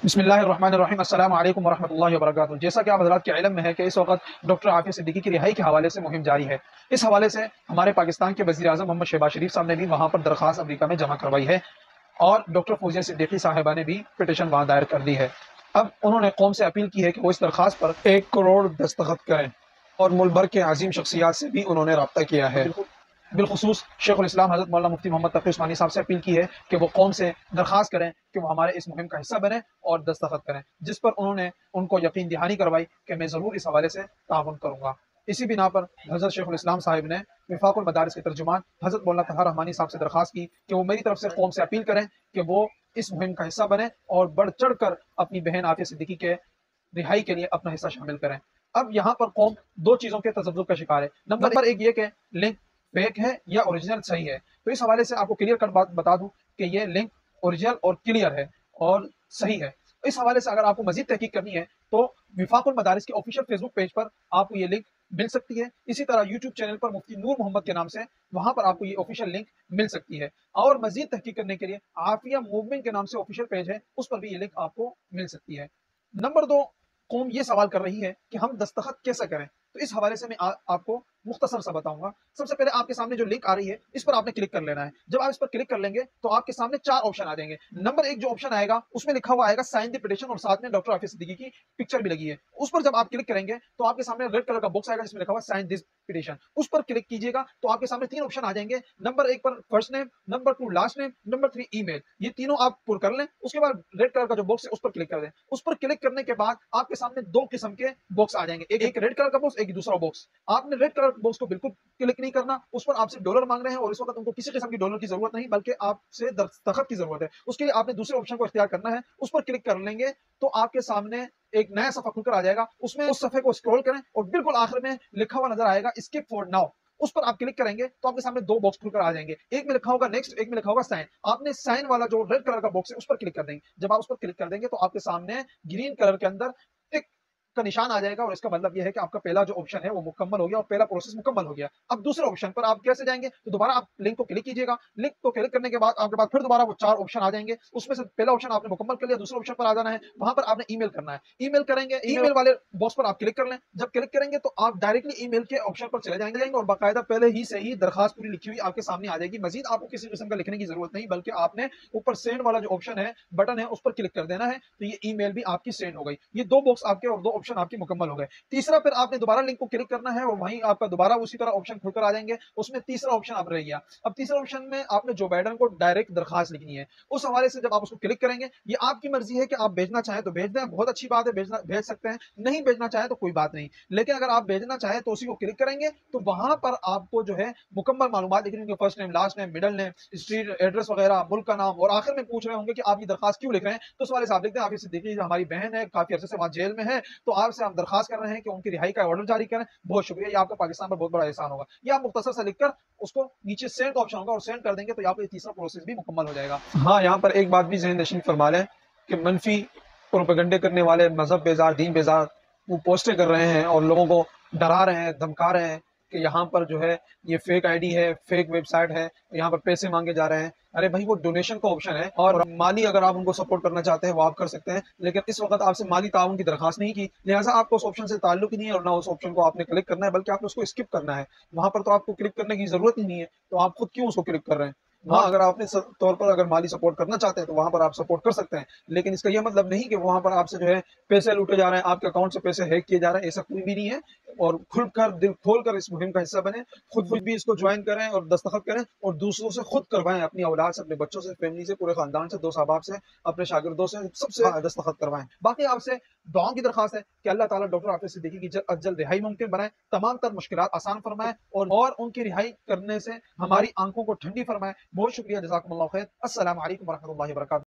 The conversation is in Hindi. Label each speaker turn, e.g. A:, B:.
A: बिस्मिल्लाहिर्रहमानिर्रहीम अस्सलामु अलैकुम वरहमतुल्लाहि वबरकातुहू। जैसा कि आप हज़रात के इल्म में है कि इस वक़्त डॉक्टर आतिफ़ सिद्दीकी की रिहाई के हवाले से मुहिम जारी है। इस हवाले से हमारे पाकिस्तान के वज़ीर-ए-आज़म मोहम्मद शहबाज़ शरीफ साहब ने भी वहाँ पर दरख़्वास्त अमरीका में जमा करवाई है और डॉक्टर फ़ौज़िया सिद्दीकी साहिबा ने भी पिटीशन वहाँ दायर कर दी है। अब उन्होंने कौम से अपील की है कि वो इस दरख़्वास्त पर 1 करोड़ दस्तखत करें और मुल्क भर के अज़ीम शख्सियात से भी उन्होंने राब्ता किया है। बिलख़ुसूस शेखुल इस्लाम हज़रत मौलाना मुफ्ती मोहम्मद तक़ी उस्मानी साहब से अपील की है कि वो कौम से दरख़्वास्त करें कि वो हमारे इस मुहिम का हिस्सा बनें और दस्तखत करें, जिस पर उन्होंने उनको यकीन दहानी करवाई कि मैं ज़रूर इस हवाले से ताउन करूँगा। इसी बिना पर हज़रत शेखुल इस्लाम साहिब ने विफ़ाक़ुल मदारिस के तर्जुमान हज़रत मौलाना तहा रहमानी साहब से दरख़्वास्त की कि वो मेरी तरफ से कौम से अपील करें कि वो इस मुहिम का हिस्सा बनें और बढ़-चढ़ कर अपनी बहन आतिया सिद्दीकी के रिहाई के लिए अपना हिस्सा शामिल करें। अब यहाँ पर कौम 2 चीज़ों के तज़ब्ज़ुब का शिकार है। नंबर 1 ये कि लिंक फेक है या ओरिजिनल सही है। तो इस हवाले से आपको क्लियर कट बात बता दूँ कि ये लिंक ओरिजिनल और क्लियर है और सही है। इस हवाले से अगर आपको मज़ीद तहकीक करनी है तो विफ़ाक़ुल मदारिस के ऑफ़िशियल फ़ेसबुक पेज पर आपको ये लिंक मिल सकती है। इसी तरह यूट्यूब चैनल पर मुफ्ती नूर मोहम्मद के नाम से वहाँ पर आपको ये ऑफ़िशियल लिंक मिल सकती है। और मज़ीद तहकीक करने के लिए आफ़िया मूवमेंट के नाम से ऑफ़िशियल पेज है, उस पर भी ये लिंक आपको मिल सकती है। नंबर 2, कौम ये सवाल कर रही है कि हम दस्तखत कैसे करें? तो इस हवाले से मैं आपको मुख्तसर सा बताऊँगा। सबसे पहले आपके सामने जो लिंक आ रही है, इस पर आपने क्लिक कर लेना है। जब आप इस पर क्लिक कर लेंगे, तो आपके सामने 4 ऑप्शन आ जाएँगे। नंबर 1 जो ऑप्शन आएगा, उसमें लिखा हुआ आएगा साइन द पिटीशन और साथ में डॉक्टर आतिफ़ सिद्दीकी की पिक्चर भी लगी है। उस पर जब आप क्लिक करेंगे, तो आपके सामने रेड कलर का बॉक्स आएगा जिसमें लिखा हुआ साइन दिस पिटीशन। उस पर क्लिक कीजिएगा, तो आपके सामने 3 ऑप्शन आ जाएँगे। नंबर 1 पर first name, number 2 last name, number 3 email. ये तीनों आप पुर कर लें, उसके बाद रेड कलर का जो बॉक्स है, उस पर क्लिक कर दें। उस पर क्लिक करने के बाद आपके सामने 2 किस्म के बॉक्स आ जाएँगे। एक रेड कलर का बॉक्स, एक दूसरा बॉक्स। आपने रेड कलर बॉक्स को बिल्कुल क्लिक नहीं करना, उस पर आपसे डॉलर माँग रहे हैं और इस वक़्त उनको किसी किस्म की डॉलर की ज़रूरत नहीं, बल्कि आपसे दस्तखत की ज़रूरत है। उसके लिए आपने दूसरे ऑप्शन को इख्तियार करना है, उस पर क्लिक कर लेंगे, तो आपके सामने एक नया सफ़ा खुलकर आ जाएगा। उसमें उस सफ़े को स्क्रॉल करें और बिल्कुल आखिर में लिखा हुआ नज़र आएगा स्किप फॉर नाउ। उस पर आप क्लिक करेंगे, तो आपके सामने 2 बॉक्स खुलकर आ जाएँगे। एक में लिखा होगा नेक्स्ट, एक में लिखा होगा साइन। आपने साइन वाला जो रेड कलर का बॉक्स है, उस पर क्लिक कर देंगे। जब आप उस पर क्लिक कर देंगे, तो आपके सामने ग्रीन कलर के अंदर टिक का निशान आ जाएगा और इसका मतलब ये है कि आपका पहला जो ऑप्शन है वो मुकम्मल हो गया और पहला प्रोसेस मुकम्मल हो गया। अब दूसरे ऑप्शन पर आप कैसे जाएँगे? तो दोबारा आप लिंक को क्लिक कीजिएगा। लिंक को क्लिक करने के बाद आपके पास फिर दोबारा वो 4 ऑप्शन आ जाएँगे। उसमें से पहला ऑप्शन आपने मुकम्मल कर लिया, दूसरे ऑप्शन पर आ जाना है। वहाँ पर आपने ईमेल करना है। ईमेल करेंगे, ईमेल वाले बॉक्स पर आप क्लिक कर लें। जब क्लिक करेंगे तो आप डायरेक्टली ईमेल के ऑप्शन पर चले जाएँगे और बाकायदा पहले ही से ही दरख़्वास्त पूरी लिखी हुई आपके सामने आ जाएगी। मज़ीद आपको किसी किस्म का लिखने की ज़रूरत नहीं, बल्कि आपने ऊपर सेंड वाला जो ऑप्शन है, बटन है, उस पर क्लिक कर देना है, तो ये ईमेल भी आपकी सेंड हो गई। ये 2 बॉक्स आपके और 2 ऑप्शन आपके मुकम्मल हो गए। तीसरा फिर आपने दोबारा लिंक को क्लिक करना है और वहीं आपका दोबारा उसी तरह ऑप्शन खुलकर आ जाएँगे। उसमें तीसरा ऑप्शन अब रह गया। अब तीसरा ऑप्शन में आपने जो बाइडेन को डायरेक्ट दरख़्वास्त लिखनी है। उस हवाले से जब आप उसको क्लिक करेंगे, ये आपकी मर्ज़ी है कि आप भेजना चाहें तो भेज दें, बहुत अच्छी बात है, भेज सकते हैं। नहीं भेजना चाहें तो कोई बात नहीं। लेकिन अगर आप भेजना चाहें तो उसी को क्लिक करेंगे, तो वहाँ पर आपको जो है मुकम्मल मालूमात लिखनी होंगी, first name, last name, middle name, street address वगैरह, मुल्क का नाम और आखिर में पूछ रहे होंगे कि आप ये दरख़्वास्त क्यों लिख रहे हैं? तो उस हवाले से आप लिख दें, आतिफ़ सिद्दीकी हमारी बहन है, काफ़ी अरसे से वहाँ जेल में है, तो आपसे हम दरख़्वास्त कर रहे हैं कि उनकी रिहाई का ऑर्डर जारी करें। बहुत शुक्रिया, ये आपका पाकिस्तान पर बहुत बड़ा एहसान होगा। ये आप मुख्तसर सा लिखकर उसको नीचे सेंड का ऑप्शन होगा और सेंड कर देंगे तो आपका ये तीसरा प्रोसेस भी मुकम्मल हो जाएगा। हाँ, यहाँ पर एक बात भी ज़हन नशीन फरमा लें कि मनफ़ी प्रोपेगेंडे करने वाले, मज़हब बेज़ार, दीन बेज़ार वो पोस्टें कर रहे हैं और लोगों को डरा रहे हैं, धमका रहे हैं कि यहाँ पर जो है ये फेक आईडी है, फेक वेबसाइट है, यहाँ पर पैसे माँगे जा रहे हैं। अरे भाई, वो डोनेशन का ऑप्शन है और माली अगर आप उनको सपोर्ट करना चाहते हैं, वो आप कर सकते हैं। लेकिन इस वक़्त आपसे माली ताउन की दरख़्वास्त नहीं की, लिहाज़ा आपको उस ऑप्शन से ताल्लुक ही नहीं है और ना उस ऑप्शन को आपने क्लिक करना है, बल्कि आपने उसको स्किप करना है। वहाँ पर तो आपको क्लिक करने की ज़रूरत ही नहीं है, तो आप खुद क्यों उसको क्लिक कर रहे हैं? हाँ, अगर आप अपने तौर पर अगर माली सपोर्ट करना चाहते हैं, तो वहाँ पर आप सपोर्ट कर सकते हैं। लेकिन इसका ये मतलब नहीं कि वहाँ पर आपसे जो है पैसे लूटे जा रहे हैं, आपके अकाउंट से पैसे हैक किए जा रहे हैं, ऐसा कोई भी नहीं है। और खुलकर, दिल खोलकर इस मुहिम का हिस्सा बनें, खुद भी इसको जॉइन करें और दस्तखत करें और दूसरों से खुद करवाएँ, अपनी औलाद से, अपने बच्चों से, फैमिली से, पूरे खानदान से, दोस्त अहबाब से, अपने शागिर्दों से, सबसे दस्तखत करवाएँ। बाकी आपसे दुआओं की दरख्वास्त है कि अल्लाह ताला डॉक्टर आतिफ़ सिद्दीकी की जल्द अज जल्द रिहाई मुमकिन बनाए, तमाम तर मुश्किलात आसान फरमाए और उनकी रिहाई करने से हमारी आंखों को ठंडी फरमाए। बहुत शुक्रिया, जज़ाकुमुल्लाह खैर। अस्सलामु अलैकुम व रहमतुल्लाहि व बरकातहू।